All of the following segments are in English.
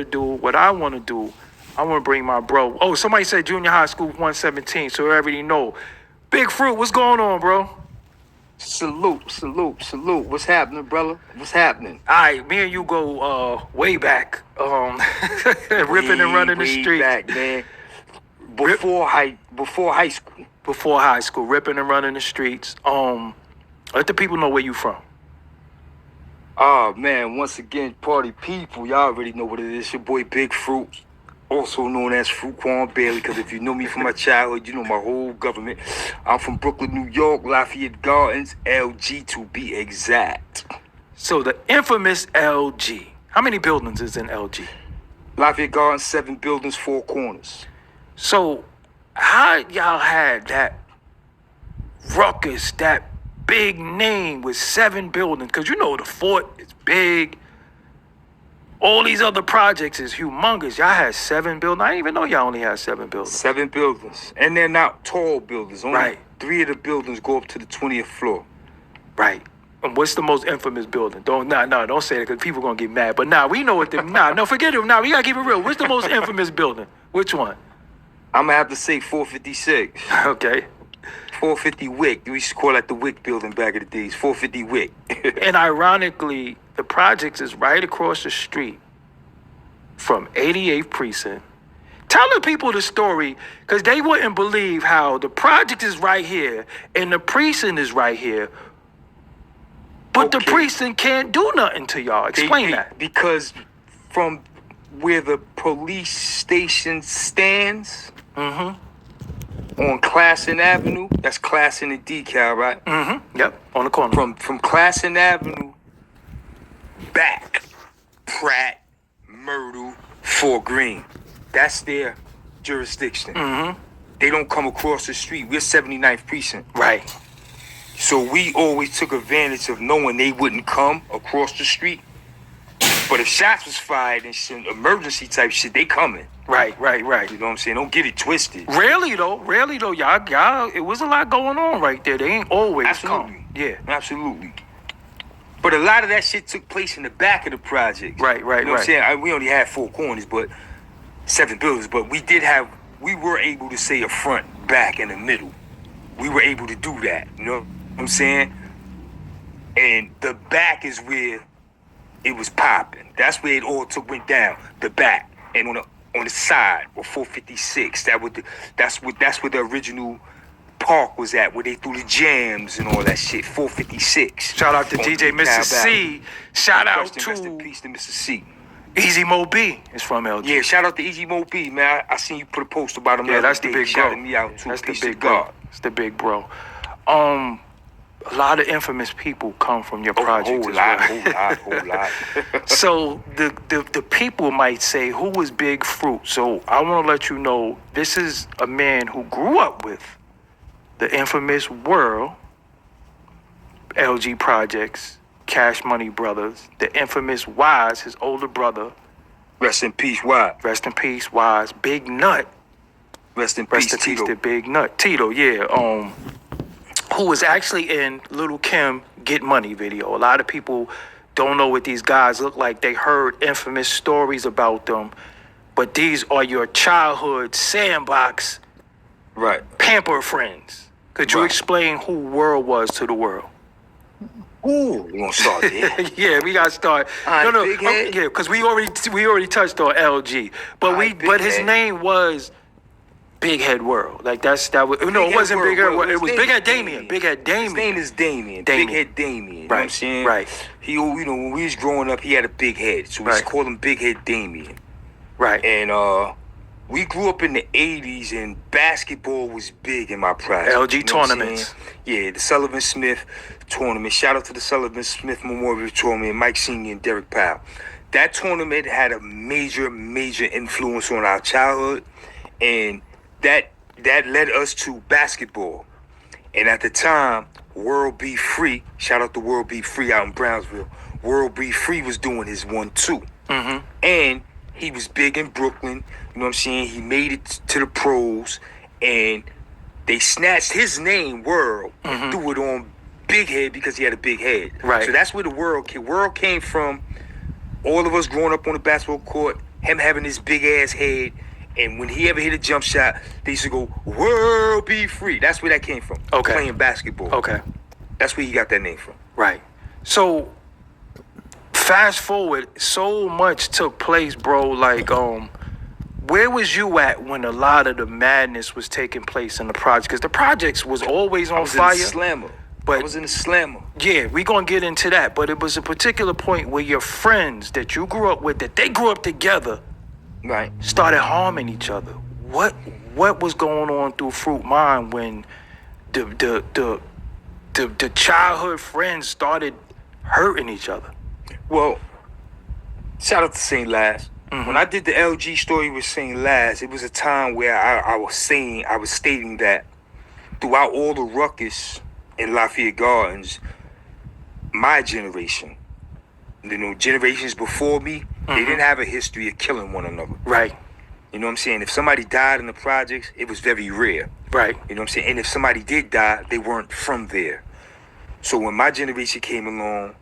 do, what I want to do, I want to bring my bro. Oh, somebody said junior high school 117, so I already know. Big Fruit, what's going on, bro? Salute. What's happening, brother? What's happening? All right, me and you go way back, ripping and running the streets. Way back, man. Before high school. Before high school, ripping and running the streets. Let the people know where you from. Oh, man, once again, party people, y'all already know what it is. Your boy Big Fruit, also known as Fruitquan Bailey, because if you know me from my childhood, you know my whole government. I'm from Brooklyn, New York, Lafayette Gardens, LG to be exact. So the infamous LG. How many buildings is in LG? Lafayette Gardens, 7 buildings, 4 corners. So how y'all had that ruckus, that big name with 7 buildings? Because you know the fort is big. All these other projects is humongous. Y'all had 7 buildings. I didn't even know y'all only had 7 buildings. 7 buildings. And they're not tall buildings. Only right. 3 of the buildings go up to the 20th floor. Right. And what's the most infamous building? Don't say it because people going to get mad. But we know what no, forget it. We got to keep it real. What's the most infamous building? Which one? I'm going to have to say 456. Okay. 450 Wick. We used to call that the Wick building back in the days. 450 Wick. And ironically, the projects is right across the street from 88th Precinct. Tell the people the story, because they wouldn't believe how the project is right here and the precinct is right here, but the precinct can't do nothing to y'all. Explain that. Because from where the police station stands, on Classen Avenue, that's Classen and DeKalb, right? Yep, on the corner. From Classen Avenue back, Pratt, Myrtle, Fort Greene. That's their jurisdiction. They don't come across the street. We're 79th Precinct. Right. So we always took advantage of knowing they wouldn't come across the street. But if shots was fired and some emergency type shit, they coming. Right. You know what I'm saying? Don't get it twisted. Rarely though, y'all, it was a lot going on right there. They ain't always come. Yeah. Absolutely. But a lot of that shit took place in the back of the project. Right. You know what I'm saying? We only had 4 corners, but 7 buildings. But we were able to say a front, back, and a middle. We were able to do that. You know what I'm saying? And the back is where it was popping. That's where it all went down. The back. And on the side of 456. That's where the original park was at, where they threw the jams and all that shit. 456. Shout out to DJ Mr. C. Shout out to rest in peace to Mr. C. Easy Mo B is from LG. Yeah, shout out to Easy Mo B, man. I seen you put a post about him. Yeah, that's the big bro. Shouting me out too. That's Peace the big to God. bro. It's the big bro. A lot of infamous people come from your project. Whole lot. So the people might say, who was Big Fruit? So I want to let you know, this is a man who grew up with the infamous World, LG Projects, Cash Money Brothers, the infamous Wise, his older brother. Rest in peace, Wise. Rest in peace, Wise. Big Nut. Rest in peace, Tito. The Big Nut. Tito, yeah. Who was actually in Little Kim Get Money video. A lot of people don't know what these guys look like. They heard infamous stories about them, but these are your childhood sandbox pamper friends. Could you explain who World was to the world? Ooh, we gonna start there. Yeah, we gotta start. Big head. Yeah, because we already touched on LG, but his name was Big Head World. Like it wasn't Big Head World. It was Big Head Damien. Big Head Damien. His name is Damien. Big Head Damien. You know what I'm saying? Right. He, when we was growing up, he had a big head, so we just called him Big Head Damien. Right. And we grew up in the 80s, and basketball was big in my project. LG tournaments. Yeah, the Sullivan Smith tournament. Shout out to the Sullivan Smith Memorial Tournament, Mike Senior and Derek Powell. That tournament had a major influence on our childhood, and that led us to basketball. And at the time, World Be Free, shout out to World Be Free out in Brownsville. World Be Free was doing his 1-2. And he was big in Brooklyn. You know what I'm saying? He made it to the pros, and they snatched his name, World, and threw it on Big Head because he had a big head. Right. So that's where the World came from. All of us growing up on the basketball court, him having this big ass head, and when he ever hit a jump shot, they used to go, "World be free." That's where that came from. Okay. Playing basketball. Okay. That's where he got that name from. Right. So fast forward, so much took place, bro. Like, where was you at when a lot of the madness was taking place in the project? Because the projects was always on fire. I was in the slammer. But I was in the slammer. Yeah, we gonna get into that. But it was a particular point where your friends that you grew up with, that they grew up together, Right. started harming each other. What was going on through Fruit mind when the childhood friends started hurting each other? Well, shout out to St. Laz. When I did the LG story with St. Laz, it was a time where I was stating that throughout all the ruckus in Lafayette Gardens, my generation, generations before me, they didn't have a history of killing one another. Right. You know what I'm saying? If somebody died in the projects, it was very rare. Right. You know what I'm saying? And if somebody did die, they weren't from there. So when my generation came along,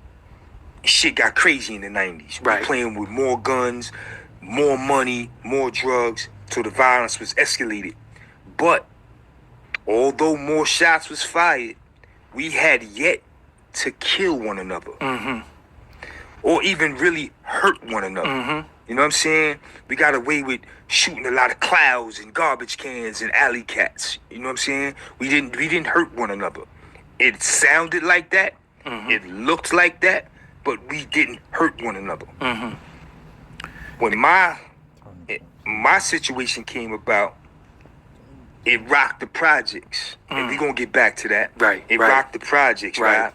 shit got crazy in the 90s. Right. We playing with more guns, more money, more drugs, so the violence was escalated. But although more shots was fired, we had yet to kill one another. Or even really hurt one another. You know what I'm saying? We got away with shooting a lot of clouds and garbage cans and alley cats. You know what I'm saying? We didn't hurt one another. It sounded like that. It looked like that, but we didn't hurt one another. When my situation came about, it rocked the projects. And we're going to get back to that. Right. It rocked the projects, right?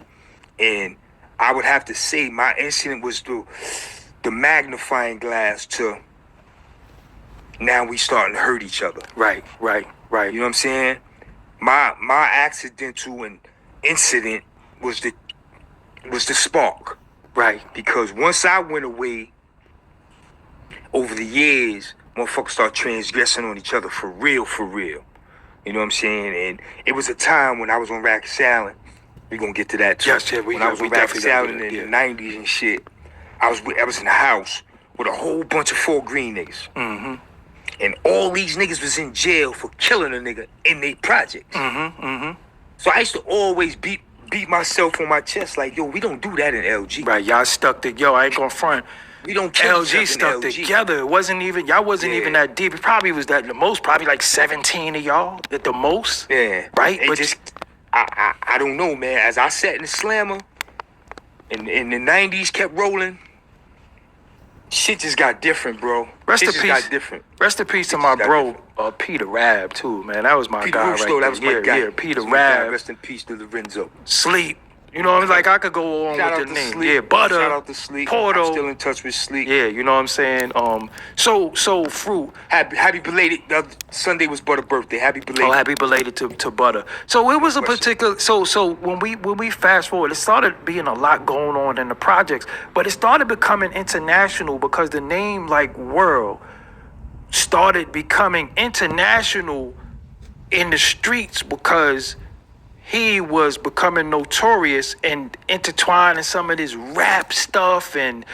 And I would have to say my incident was the magnifying glass to now we starting to hurt each other. Right. You know what I'm saying? My accidental and incident was the spark. Right. Because once I went away, over the years, motherfuckers start transgressing on each other for real. You know what I'm saying? And it was a time when I was on Racket Island. We're going to get to that too. Yes, yeah, when I was on Racket Island in the 90s and shit, I was in the house with a whole bunch of 4 green niggas. And all these niggas was in jail for killing a nigga in their projects. So I used to always beat myself on my chest like, yo, we don't do that in LG. Right, y'all stuck together. I ain't gonna front. We don't kill LG stuck together. It wasn't even, y'all wasn't even that deep. It probably was that the most, probably like 17 of y'all at the most. Yeah. Right? But just, I don't know, man. As I sat in the slammer and the 90s kept rolling, shit just got different, bro. Rest shit in just peace. got different. Rest in peace to my bro, Peter Rab, too, man. That was my Peter guy Russo, right there. that was my guy. Yeah, Peter That was my guy. Rab. Rest in peace to Lorenzo. Sleep. You know what I'm like? I could go on Shout with out the to name. Sleep. Yeah, Butter. Shout out to Sleep. Porto. I'm still in touch with Sleep. Yeah, you know what I'm saying? So Fruit. Happy belated. Sunday was Butter birthday. Happy belated. Oh, happy belated to Butter. So it was a particular. So when we fast forward, it started being a lot going on in the projects, but it started becoming international because the name like World started becoming international in the streets because he was becoming notorious and intertwining some of this rap stuff and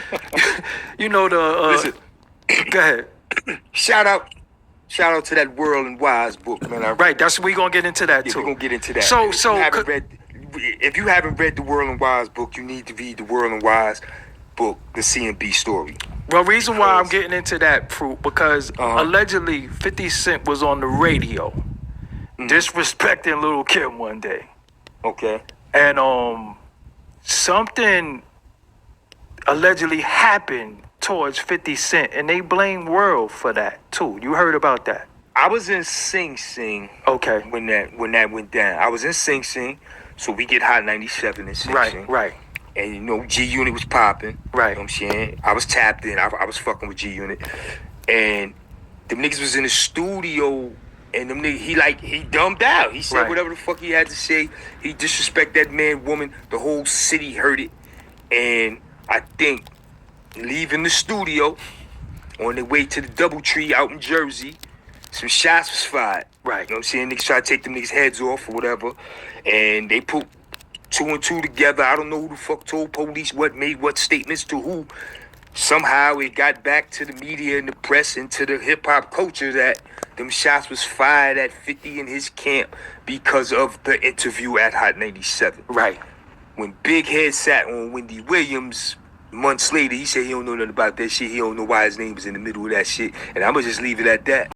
you know Listen. Go ahead. Shout out to that World and Wise book, man. Right, that's we gonna get into that Yeah, too. we're gonna get into that. So if you haven't read the World and Wise book, you need to read the World and Wise book, the C&B story. Well, reason why I'm getting into that, Fruit, because allegedly 50 Cent was on the radio disrespecting Lil' Kim one day. Okay. And something allegedly happened towards 50 Cent, and they blame World for that too. You heard about that? I was in Sing Sing. Okay. When that went down, I was in Sing Sing, so we get Hot 97 in Sing Sing. Right. And you know, G Unit was popping. Right. You know what I'm saying? I was tapped in. I was fucking with G Unit, and them niggas was in the studio. And them niggas, he dumbed out. He said whatever the fuck he had to say. He disrespect that man, woman. The whole city heard it. And I think leaving the studio on their way to the Doubletree out in Jersey, some shots was fired. Right. You know what I'm saying? Niggas try to take them niggas' heads off or whatever. And they put 2 and 2 together. I don't know who the fuck told police what, made what statements to who. Somehow it got back to the media and the press and to the hip hop culture that them shots was fired at 50 in his camp because of the interview at Hot 97. Right. When Big Head sat on Wendy Williams months later, he said he don't know nothing about that shit. He don't know why his name was in the middle of that shit. And I'ma just leave it at that.